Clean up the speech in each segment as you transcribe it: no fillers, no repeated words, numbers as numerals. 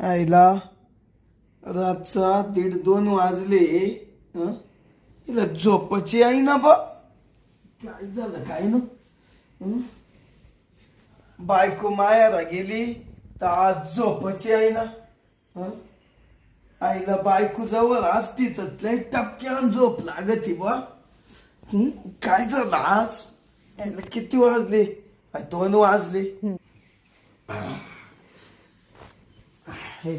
आईला रातचा 1:30-2 वाजले. तिला झोपची आई ना बा. काय झालं काय ना. बायको मायाला गेली तर आज झोपची आई ना. आईला बायको जवळ असती तर लय टपक्यानं झोप लागती बा. काय झालं आज. यायला किती वाजले. 2 वाजले.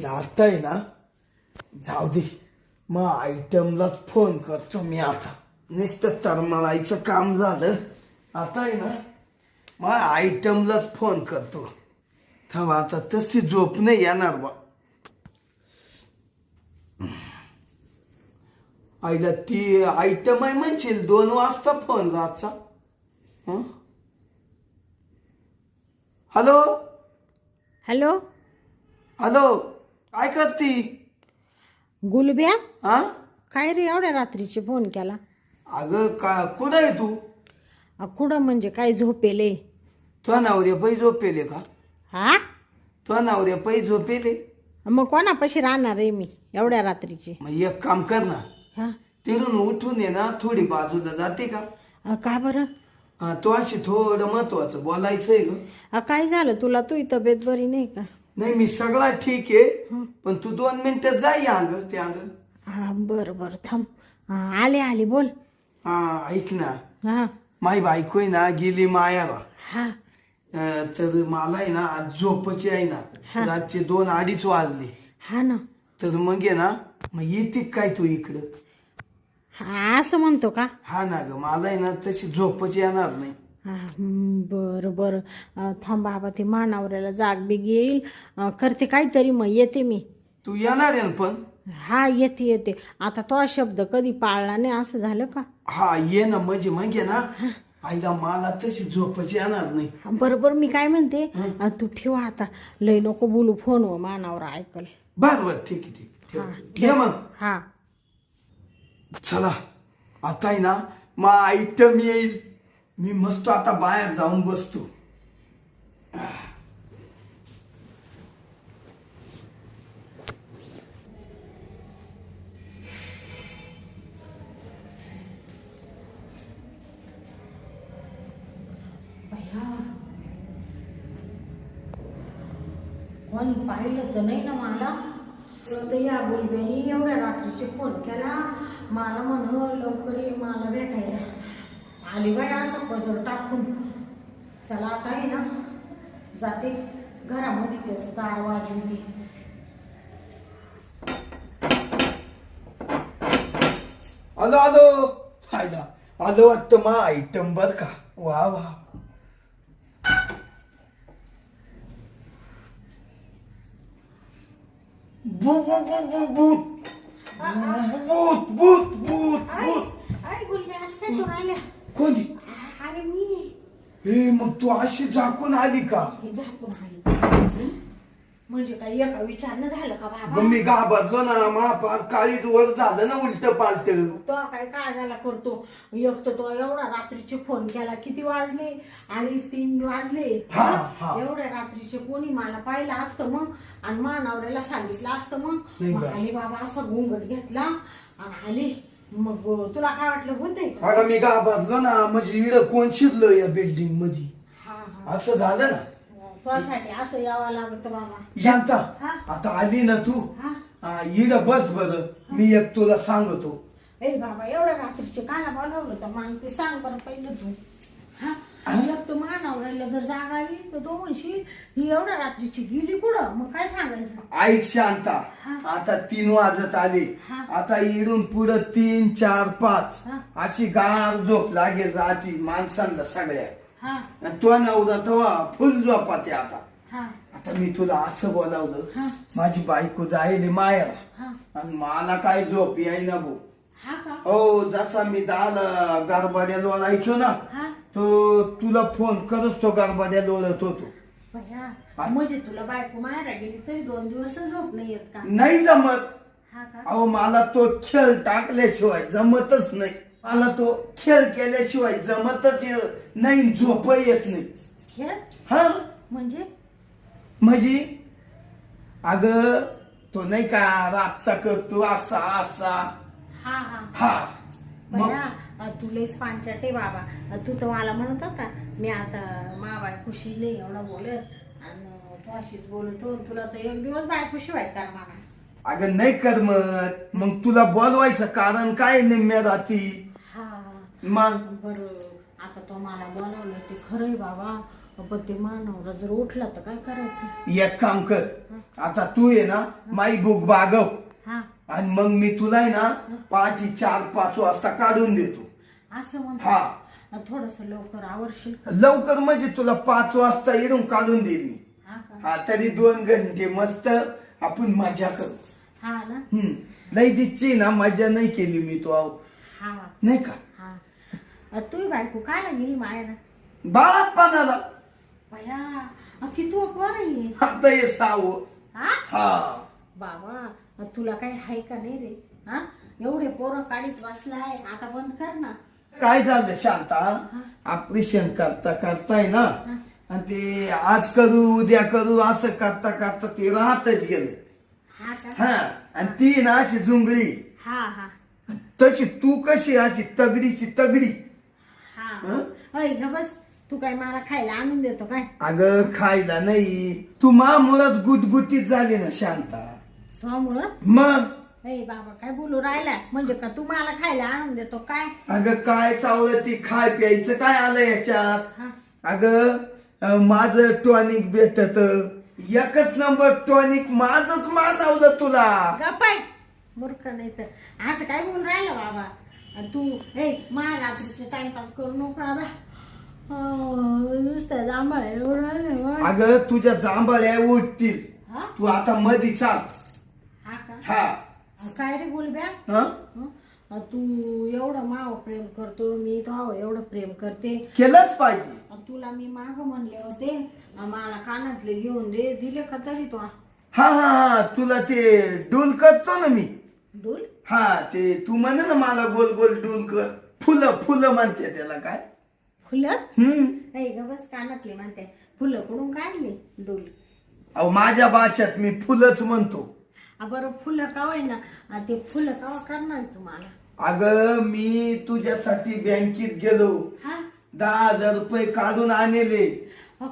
आता आहे ना जाऊ दे मग आयटमलाच फोन करतो मी आता. नुसतं तरमळायचं काम झालं. आता आहे ना मग आयटमलाच फोन करतो. थांब आता तशी झोप नाही येणार बा. आईला ती आयटम आहे म्हणशील 2 वाजता फोन रातचा. हॅलो हॅलो हॅलो काय करती. गुलब्या हा काय रे एवढ्या रात्रीचे फोन केला. अगं का कुठं आहे तू. कुठं म्हणजे काय झोपेले. तुझ्या नवऱ्या पै झोपेले का. हा तुझ्या नवऱ्या पै झोपेले. मग कोणापाशी राहणार आहे मी एवढ्या रात्रीचे. मग एक काम कर ना हा तिथून उठून ये ना थोडी बाजूला जाते का. का बरं. तो अशी थोडं महत्वाचं बोलायचंय ग. काय झालं तुला. तू तब्येत बरी नाही का. नाही मी सगळा ठीक आहे पण तू 2 मिनिटात जाई अंग ते अंग. हा बरं बरं थांब. आले आले बोल. हा ऐक ना हा माई बायको आहे ना गेली मायाला. हा तर मला आहे ना आज झोपची आहे ना. रातचे 2-2:30 वाजले. हा ना. तर मग आहे ना मग येते काय तू इकडं. हा असं म्हणतो का. हा ना ग मला आहे ना तशी झोपच येणार नाही. हा बरं बरं थांब बाबा ते मानावऱ्याला जाग बिग येईल. करते काहीतरी मग येते मी. तू येणार आहे ना पण. हा येते येते. आता तो शब्द कधी पाळला नाही असं झालं का. हा ये ना म्हणजे मग आहे ना आईला मला तशी झोपच येणार नाही. बरोबर मी काय म्हणते तू ठेव आता. लय नको बोलू फोनवर मानावर ऐकल. बर बर ठीक आहे ठीक आहे. ठेव मग. हा चला आता आहे ना मग आयटम येईल. मी मस्त आता बाहेर जाऊन बसतो. कोणी पाहिलं तर नाही ना मला. तर या बोलब्यानी एवढ्या रात्रीचे फोन केला मला म्हण लवकर ये मला भेटायला. आली बाई असं पदर टाकून. चला आता आहे ना जाते घरामध्ये त्याचं दार वाजवते. आलो आलो आयला आलो वाटतं मग आयटम बर का. वा वा भूत भूत भूत भूत भूत भूत भूत. आई गुलब्या असं काय करून आल्या. कोणी. अरे मी हे मग तू अशी झाकून आली का. हे झाकून आली म्हणजे काही एका विचारणं झालं का बाबा. मी घाबरलो ना महापार काळीच वर झालं ना उलट पालट. तो काय काळजाला करतो. एक तर तो एवढा रात्रीचे फोन केला. किती वाजले 2:30-3 वाजले. एवढ्या रात्रीचे कोणी मला पाहिलं असतं मग आणि मानावऱ्याला सांगितलं असतं मग आले बाबा असा घुंगट घेतला आणि आले. मग तुला काय वाटलं होते. अगं मी घाबरलो ना म्हणजे इड कोण शिरलं या बिल्डिंग मध्ये. असं झालं ना तुझ्यासाठी असं यावं लागत बाबा. यांचा आता आली ना तू इड बस बर. मी एक तुला सांगतो. ए बाबा एवढ्या रात्रीचे काला बोलावलं तर मग ते सांग बरं पहिलं तू. एक तर मानावऱ्याला जर जाग आली तर तो म्हणशील ही एवढ्या रात्रीची गेली कुठं. मग काय सांगायचं. ऐक शांता आता 3 वाजत आले. आता इडून पुढं 3, 4, 5 अशी गार झोप लागेल राहती माणसांना सगळ्या. तो नवरा तवा फुल झोपाते. आता मी तुला असं बोलावलं माझी बायको जायले मायाला आणि मला काय झोप याय ना भाऊ. हो जसा मी दादा गारबाड्या लोळायचो ना तो तुला फोन करत तो गारबाड्या लोळत होतो. म्हणजे तुला बायको मायरा गेली तरी 2 दिवस झोप नाही येत का. नाही जमत. अहो मला तो खेळ टाकल्याशिवाय जमतच नाही. मला तो खेळ केल्याशिवाय जमतच नाही. झोप येत नाही. खेळ हा म्हणजे अगं तो नाही का रातचा करतो असा असा. हा हा हा मग बया तुलेच पांचाटे बाबा. तू तर मला म्हणत होता मी आता मा बायकोशी नाही एवढा बोलत आणि तू अशीच बोलतो. तुला तर एक दिवस बायकोशी वाईट मला. अगं नाही करमत. मग तुला बोलवायचं कारण काय निम्म्या राती. हा मग बर आता तो मला बोलवलं ते खरंय बाबा. पण ते मानवरा जर उठला तर काय करायचं. एक काम कर. आता तू आहे ना माई बुक बागव हा आणि मग मी तुला आहे ना पहाटे 4-5 वाजता काढून देतो. असं हा म्हणतो. थोडस लवकर आवरशील का? लवकर म्हणजे तुला 5 वाजता इडून काढून देईल मी. हा का? हा तरी 2 घंटे मस्त आपण मजा करू. हा ना. लई दिच्छी ना मजा नाही केली मी तो हा नाही का. हा तू बायको काय गेली मायाला बाळात पानाला बया किती अकवार आहे. आता हे सावं. हा हा बाबा तुला काही आहे का नाही रे. हा एवढे पोरं काढीत बसलाय आता बंद कर ना. काय झालं शांता ऑपरेशन करता करताय ना आणि ते आज करू उद्या करू असं करता करता ते राहतच गेलं. हा का? हा आणि ती ना अशी जुंगळी हा हा तशी तू कशी अशी तगडीची तगडी. हा अय ग बस. तू काय मला खायला आणून देतो काय? अगं खायला नाही तू मुळात गुटगुटीत झाली ना शांता. त्यामुळं मग अय बाबा काय बोलू राहिला म्हणजे का तू मला खायला आणून देतो काय? अगं काय चावलं ती खाय प्यायचं काय आलं याच्यात. हा अगं माझं टॉनिक भेटत एकच नंबर टॉनिक माझच मानवलं तुला. गप्पाय मूर्ख नाही तर असं काय बोलून राहिला बाबा. तू ए मला रात्रीचे टाइमपास करू नको बाबा. नुसतं जांभळ एवढं राहिलं बा. अगं तुझ्या जांभळ्या उठतील. हा तू आता मधी चाल. हा का? हा काय रे बोलब्या. हं? तू एवढं माव प्रेम करतो मी तो एवढं प्रेम करते. केलंच पाहिजे. तुला मी माग म्हणले होते मला कानातले घेऊन दे दिले का तरी तो. हा हा हा तुला ते डूल करतो ना मी. डोल हा ते तू म्हणे ना मला गोल गोल डूल कर. फुलं फुलं म्हणते त्याला काय. फुलं हम्म ग बस कानातले म्हणते. फुलं कुठून काढले डोल. अहो माझ्या भाषेत मी फुलंच म्हणतो. बरं फुलं कावाय ना. ते फुलं कावा करणार तुम्हाला. अगं मी तुझ्यासाठी बँकेत गेलो हा 10,000 रुपये काढून आणले.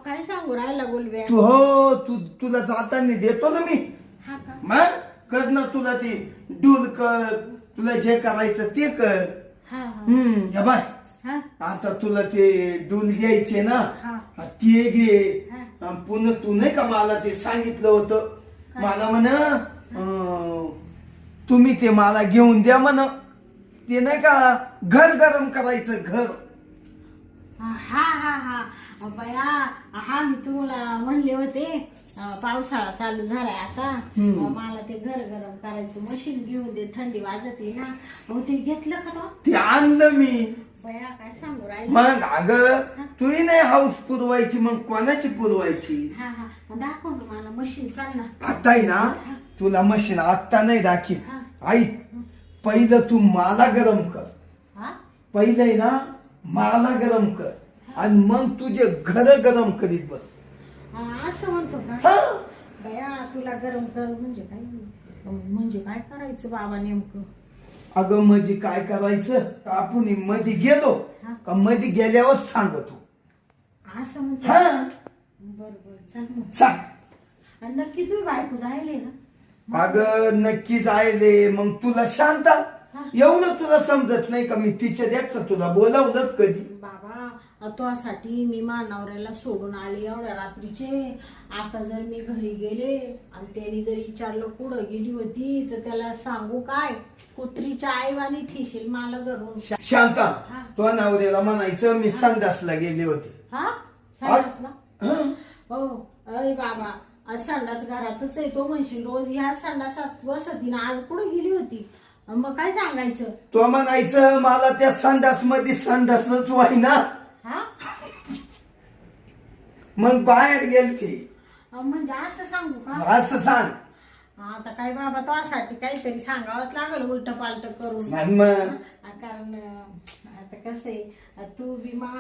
काय सांगू राहिला बोलब्या. तू हो तुला जाताना देतो ना मी. हा का? मग कर ना तुला ते डूल कर तुला जे करायचं ते कर. हा या बाय हा आता तुला ते डूल घ्यायचे ना हा ते घे. हा. पुन्हा तू नाही का मला ते सांगितलं होतं मला म्हण तुम्ही ते मला घेऊन द्या म्हण. ते नाही का घर गरम करायचं घर. हा हा हा बया हा मी तुम्हाला म्हणले होते पावसाळा चालू झालाय आता मला ते घर गरम करायचं मशीन घेऊन दे थंडी वाजते ना. मग ते घेतलं का तो? ते आणलं मी. बया काय सांगू राहिले. मग अगं तुही नाही हाऊस पुरवायची मग कोणाची पुरवायची. हा हा मग दाखव ना मला मशीन चाल ना. आता आहे ना तुला मशीन आत्ता नाही दाखी. हा. आई पहिलं तू मला गरम कर. हा पहिलं आहे ना मला गरम कर आणि मग तुझे घर गरम करीत बस. असं म्हणतो का? हा. बया तुला गरम कर म्हणजे काय. म्हणजे काय करायचं बाबा नेमकं. अगं म्हणजे काय करायचं आपण मध्ये गेलो का मध्ये गेल्यावर सांगतो. असं म्हणतो. हा बर बर चाल मग. सांग. आणि नक्की तू बायको जायले ना. अगं नक्की जायले मग तुला शांता एवढं तुला समजत नाही का मी तिच्या देखत तुला बोलावलं कधी. बाबा तुझ्यासाठी मी नवऱ्याला सोडून आले एवढ्या रात्रीचे. आता जर मी घरी गेले आणि त्यांनी जर विचारलं कुठं गेली होती तर त्याला सांगू काय कुत्रीच्या आईवानी ठेशील मला घरून. शांता तो नवऱ्याला म्हणायचं मी संडासला गेले होते. हा संडासला? हं? हो अय बाबा आज संडास घरातच आहे. तो म्हणशील रोज ह्या संडासात बसती ना आज कुठं गेली होती. मग काय सांगायचं. तो म्हणायचं मला त्या संडास मध्ये संडासच व्हायना हा मग बाहेर गेलते. म्हणजे असं सांगू का? असं सांग. आता काय बाबा तुझ्यासाठी काहीतरी सांगावंच लागल उलट पालट करून. आणि मग कारण आता कसं आहे तू बी मा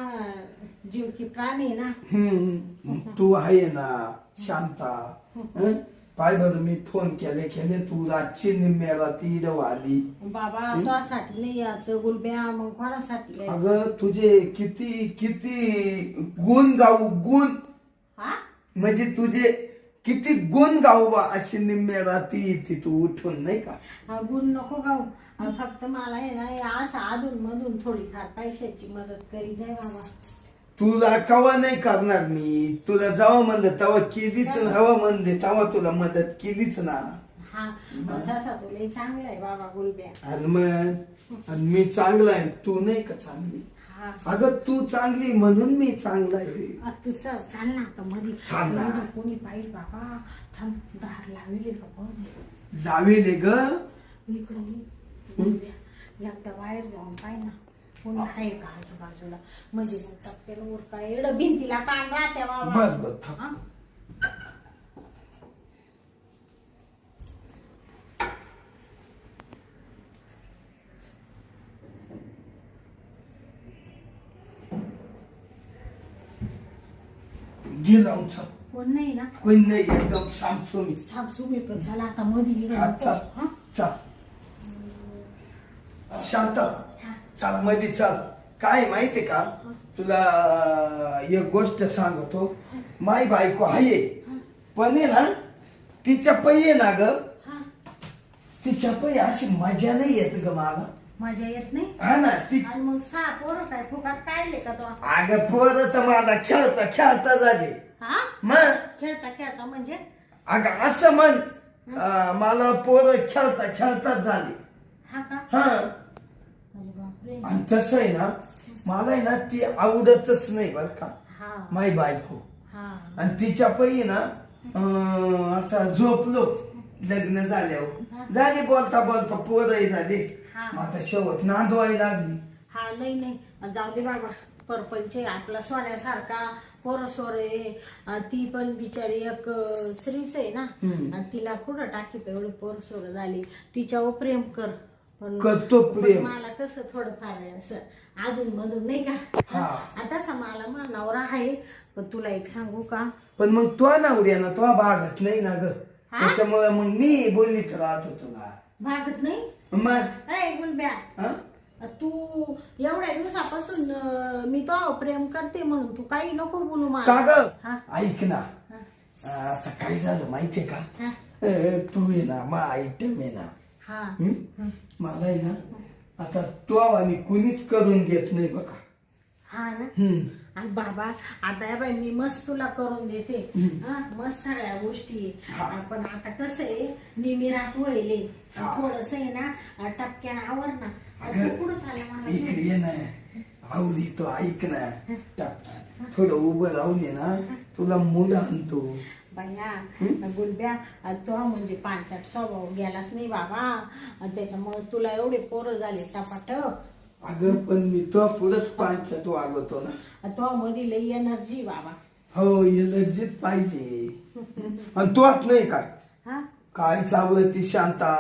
जीव की प्राणी आहे ना. तू आहे ना शांता. हं? पाय बरं मी फोन केले तू रातची निम्म्या रात्री इडव आली. बाबा तुझ्यासाठी नाही याचं गुलब्या, मग कोणासाठी यायचं? अगं तुझे किती किती गुण गाऊ गुण, हा म्हणजे तुझे किती गुण गाऊ बा अशी निम्म्या रात्री येते तू उठून नाही का. हा, गुण नको गाऊ. फक्त मला आहे ना हे असं अधून मधून थोडीफार पैशाची मदत करी जाय बाबा. तुला कवा नाही करणार मी, तुला जेव्हा म्हणलं तेव्हा केलीच ना, हवा म्हणले तेव्हा तुला मदत केलीच ना. हा तसा तुला चांगला आहे बाबा गुलब्या. आणि मग आणि मी चांगला आहे, तू नाही का चांगली. हा अगं तू चांगली म्हणून मी चांगला आहे. तू चाल ना आता मध्ये. चाल ना. एवढं कोणी पाहिजे बाबा. थांब दार लावले का बघ. लावेले ग. इकडे गुलब्या एकदा बाहेर जाऊन पाय ना कोणी आहे का आजूबाजूला, म्हणजे मग टप्प्याला उरका एवढं भिंतीला कान राहते बाबा. बर बर थांब. हा? घे लावून चल. कोण नाही ना? कोण नाही, एकदम सामसुमी. सासू मी पण चला आता मध्ये हा चल चल. शांत चाल मध्ये चाल. काय माहितीये का तुला एक गोष्ट सांगतो. माई बायको आहे पण आहे ना तिच्या पै आहे ना ग, तिच्या पै अशी मजा नाही येत ग मला. मजा येत नाही. हा ना ती. आणि मग सहा पोरं काय फुकाट काढले का तो? अगं पोरं तर मला खेळता खेळता झाले. हा मग खेळता खेळता म्हणजे? अगं असं म्हण, मला पोरं खेळता खेळताच झाले. हा का? हा. अरे बापरे. आणि तसं आहे ना मला आहे ना ती आवडतच नाही बर का हा माई बायको. हा आणि तिच्या पै ना आता झोपलो लग्न झाल्यावर झाली बोलता बोलता पोरही झाली. हा. मग आता शेवट नांदवायला लागली. हा नाही नाही जाऊ दे बाबा. परपंच आपला सोन्यासारखा पोरं सोरे. ती पण बिचारी एक स्त्रीच आहे ना. आणि तिला कुठं टाकीत एवढी पोरं सोरं झाली. तिच्यावर प्रेम कर. पण करतो प्रेम. मला कसं थोडंफार असं अधून मधून नाही का. आता मला नवरा आहे. पण तुला एक सांगू का, पण मग तो नवऱ्या ना तो भागत नाही ना ग, त्याच्यामुळे मग मी बोललीच राहतो तुला. भागत नाही मग ए गुलब्या. हा? तू एवढ्या दिवसापासून मी तो प्रेम करते म्हणून तू काही नको बोलू का मला. ग ऐक ना, आता काय झालं माहितीये का, तू आहे ना मा आयटम आहे ना. हा मला आहे ना आता तो आणि कुणीच करून घेत नाही बघा. हा ना. आणि बाबा आता या बाई मी मस्त तुला करून देते. मस्त सगळ्या गोष्टी. पण आता कसं आहे निमिरात वळले थोडस आहे ना टपक्यान आवर ना. कुठं झालं मला इकडे ये ना आवडी तो ऐक ना टाकता थोडं उभं राहून ये ना तुला मुलं आणतो. बाया गुलब्या तो म्हणजे पांचाट स्वभाव गेलाच नाही बाबा. त्याच्यामुळे तुला एवढे पोरं झाले टपाट. अगं पण मी तो पुढंच पांचाट वागवतो ना. तो मध्ये लई एनर्जी बाबा. हो एलर्जीत पाहिजे. आणि तोच नाही काय हा काय चावलं ती शांता,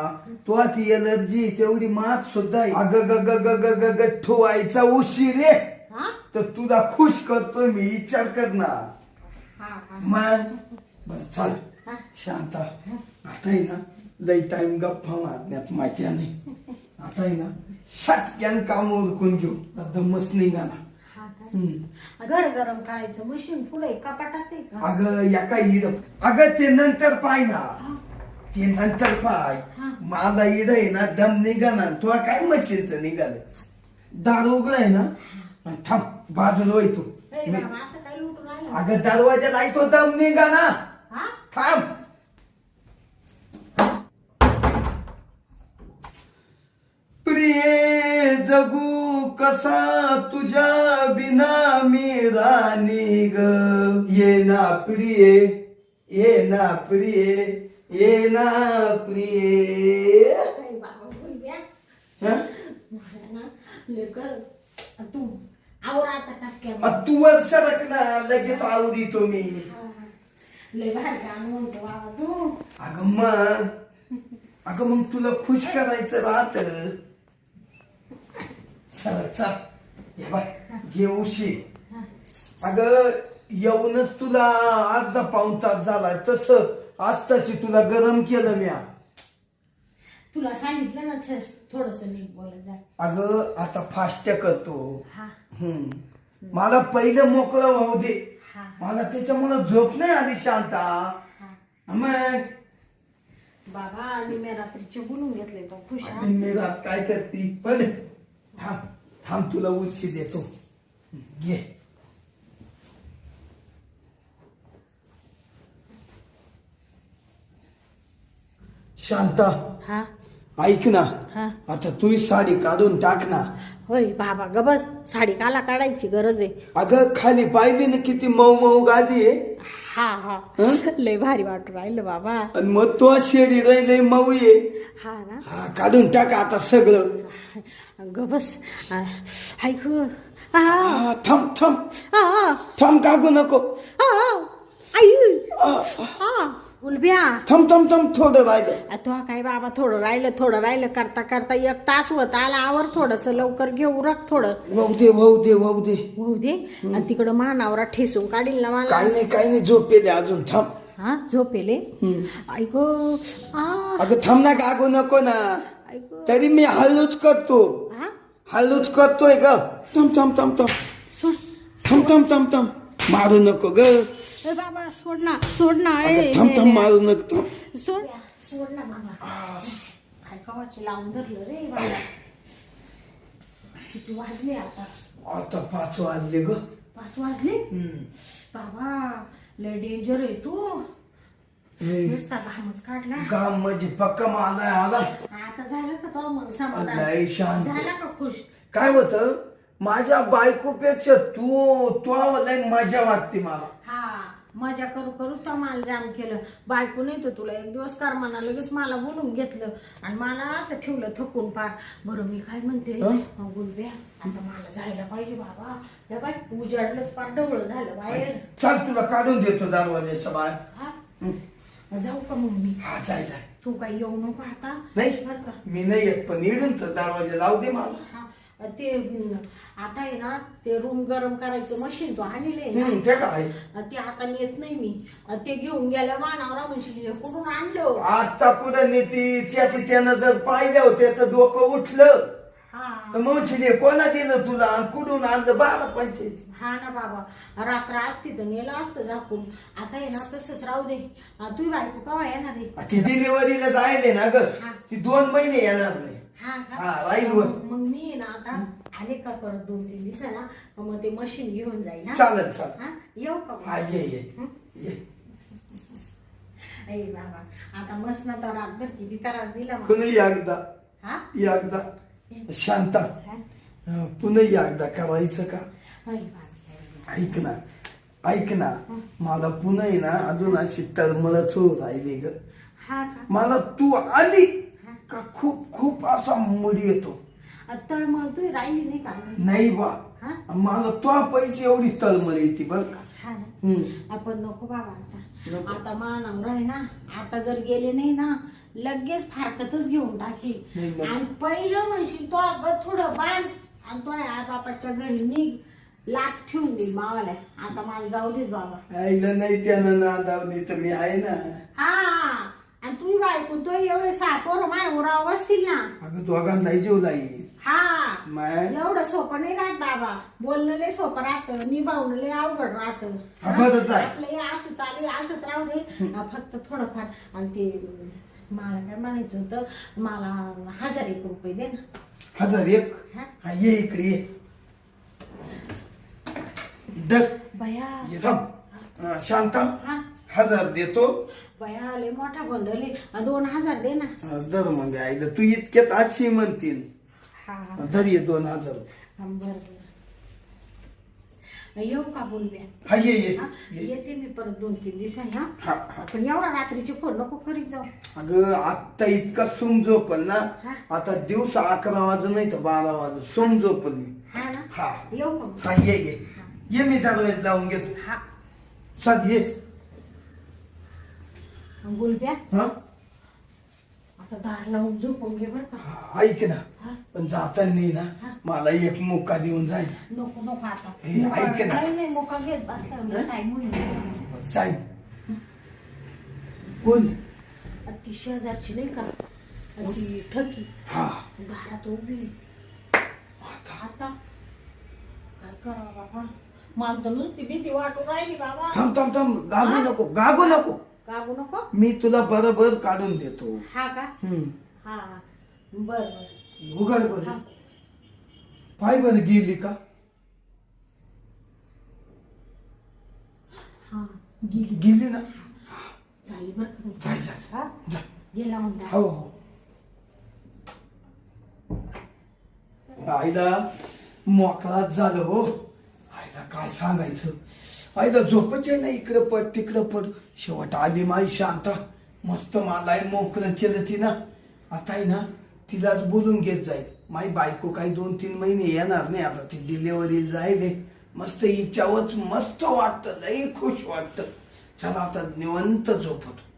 तो ती एलर्जी तेवढी मात सुद्धा अग ग ग ग ग ग ग ठेवायचा उशीर रे. तर तुला खुश करतोय मी, विचार कर ना. मग बर चाल शांता. आता आहे ना लई टाइम गप्पा मारण्यात मजा नाही. आता आहे ना सटक्यान काम उरकून घेऊ. दमच निघा ना. घर गरम करायचं मशीन पुढे कपाटात आहे का? अगं या काय इड, अगं ते नंतर पाय ना, ते नंतर पाय. माझा इड आहे ना दम निघा ना. तुला काय मशीनचं निघालं. दार उघडाय ना. थांब बाजूला येतो. असं काही लुटून राहिलं. अगं दरवाजा लायतो दम निघा ना. थांब. प्रिय जगू कसा तुझ्या बिना मी राणी ग. ये ना प्रिय, ये ना प्रिय, ये ना प्रिय. तू आवर आता टपक्या. तू वर सरक ना लगेच आवडीतो मी. लय भारी गाणं म्हणतो बाबा तू. अगं मग तुला खुश करायचं राहत. सरक चल. हे बाय घे उशी. अगं येऊनच तुला अर्धा पाऊण तास झाला. तस आज तशी तुला गरम केलं मी. तुला सांगितलं ना थोडस नीट बोलत जा. अगं आता फास्ट करतो. हा मला पहिलं मोकळं होऊ दे. हा मला त्याच्यामुळं झोप नाही आली शांता. हा मग बाबा आणि मी रात्रीचे बोलून घेतले तो खुश हा? मी रात काय करते पण थांब थांब तुला उशी देतो. घे. शांता हा ऐक ना, हा आता तू साडी काढून टाक ना. होय बाबा गबस साडी काला काढायची गरज आहे. अगं खाली पाहिली ना किती मऊ मऊ गादी आहे. हा हा हं? लय भारी वाटू राहिलं बाबा. आणि मग तो शरीर लय मऊ आहे. हा ना हा काढून टाक आता सगळं. गबस ऐक हा, थांब थांब थांब काढू नको. आई आ, उलब्या थांब थांब थांब थोडं राहिलं. तो काय बाबा थोडं राहिलं करता करता 1 तास होत आला. आवर थोडस लवकर घेऊ रख थोडं. वाहू दे वाहू दे वाहू दे. होऊ दे. आणि तिकडं मानावरा ठेसून काढील ना मला. काही नाही झोपेले अजून थांब. हा झोपेले ऐको अगं थांब ना कागू नको ना. ऐको तरी मी हळूच करतो. हा हळूच करतोय ग. थांब थांब थांब थांब सोड थांब थांब थांब थांब मारू नको ग. ए बाबा सोड ना अगं थांब थांब मारू नको थांब. सोड ना बाबा. काय कवाची लावून धरलं रे बाबा. किती वाजले आता? आता 5 वाजले ग. 5 वाजले बाबा. लय डेंजर आहे तू. नुसता घामच काढला. गाम म्हणजे पक्का मला आला. आता झालं का तो मग समाधान? लय शांत. झाला का खुश? काय होतं माझ्या बायकोपेक्षा तू लय मजा वाटते मला. हा मजा करू करू तो मला जाम केलं. बायको नाही तर तुला एक दिवस करमाना लगेच मला बोलून घेतलं आणि मला असं ठेवलं थकून पार. बरं मी काय म्हणते गुलब्या आता मला जायला पाहिजे बाबा. या बाय उजाडलंच पार डवळं झालं बाहेर. चल तुला काढून देतो दरवाजाच्या बाहेर. हा जाऊ का मग मी? हा जाय जाय. तू काही येऊ नको आता. नाही बरं का? मी नाही येत पण इडून तर दरवाजा लावू दे मला. हा ते आता आहे ना ते रूम गरम करायचं मशीन तो आणलेलं आहे ना. ते काय ते आता नेत नाही मी. ते घेऊन गेल्या मानावरा म्हणशील कुठून आणलं. आता पुढे नेती त्याची त्यानं जर पाहिलं त्याचं डोकं उठलं हा तर म्हणशील कोणा दिलं तुला आणि कुठून आणलं 12 पंचायती. हा ना बाबा रात्र असती तर नेलं असतं झाकून. आता आहे ना तसंच राहू दे. तू बायको केव्हा येणार आहे? ती डिलिव्हरीला जायले ना ग. हा. ती 2 महिने येणार नाही. हा का? हा, राहील वर. मग मी आहे ना आता आले का परत 2-3 दिवसाला मग ते मशीन घेऊन जाईल. हा? चालेल चालेल. हा येऊ का मग? हा ये ये ये. ए बाबा आता मस्त ना तर रातभर किती त्रास दिला मला. पुन्हा एकदा हा एकदा शांता हा? पुन्हा एकदा करायचं का? अरे बाबा. ऐक ना ऐक ना मला पुन्हा आहे ना अजून अशी तळमळच होत राहिली ग. हा का? मला तू आली का खूप खूप असा मूड येतो. तळमळतोय राहिली नाही का? नाही बा हा? मला तो पैसे एवढी तळमळ येते बर का. हा ना आपण नको बाबा आता. आता मानावर आहे ना आता जर गेले नाही ना लगेच फारकतच घेऊन टाकी. नाही मग. आणि पहिलं म्हणशील तो अगं थोडं बांध आणि तो आई बापाच्या घरी निघ. लाट ठेवून देईल मावाला. आता मला जाऊ देस बाबा. आईला नाही त्यानं ना दावली तर मी आहे ना. हा आणि तू बायको तो एवढे 6 पोरं माझ्या उरावर बसतील ना. अगं दोघांना जीव लागेल. हा माय एवढं सोपं नाही राहत बाबा. बोलणं लय सोपं राहतं निभावणं लय अवघड राहतं. हा, बरंच आहे. आपलं हे असं चालू आहे असंच राहू दे. फक्त थोडंफार. आणि ते मला काय म्हणायचं होतं मला 1001 रुपये दे ना. 1001 हा? हा ये इकडे ये. दर बया ये थांब. शांता हा 1000 देतो. बया लय मोठा गोंधळ आहे. 2000 दे ना. दर मग आई तू इतक्यात आजची म्हणतील. हा धर ये 2000. बरं येऊ का बोलूया? हा ये ये हा? ये. येते मी परत 2-3 दिवसांनी. हा हा हा. पण एवढा रात्रीचे फोन नको करीत जाऊ. अगं आता इतका समजो पण ना हा? आता दिवस 11 वाजून नाही तर 12 वाजून समजो पण मी. हा ना हा येऊ का मग? हा ये ये ये मी दरवाजा लावून घेतो. हा चल ये. गुलब्या हा आता दार लावून झोपून घे बरं का. हा, ऐक ना हा? पण जाताना ना हा? मला एक मुक्का देऊन जाईल. नको नको आता. हे, ऐक ना. नाही मोका घेत बसल्यावर टाइम होईल. जाईल कोण? ती शेजारची नाही का ती ठकी हा दारात उभी आता आता काय करावं बाबा मला तर नुसती भीती वाटू राहिली बाबा. थांब थांब थांब, गागू नको गागू नको, गागू नको. मी तुला बरोबर काढून देतो. हा का हा बर बर उघड बर, पाय बर गेली का? हा गेली गेली ना? झाली बर का. जाय जाय हा जा. गेला म्हणता. हो हो. आईला मोकळाच झालं हो. आईला काय सांगायचं, आईला झोपच आहे ना, इकडं पड तिकडं पड. शेवट आली माई शांता, मस्त मला मोकळं केलं तिनं. आता आहे ना तिलाच बोलून घेत जाईल. माई बायको काही 2-3 महिने येणार नाही आता, ती डिलेवरीला जाईल. मस्त हिच्यावरच मस्त वाटतं, लई खुश वाटतं. चला आता निवंत झोपतो.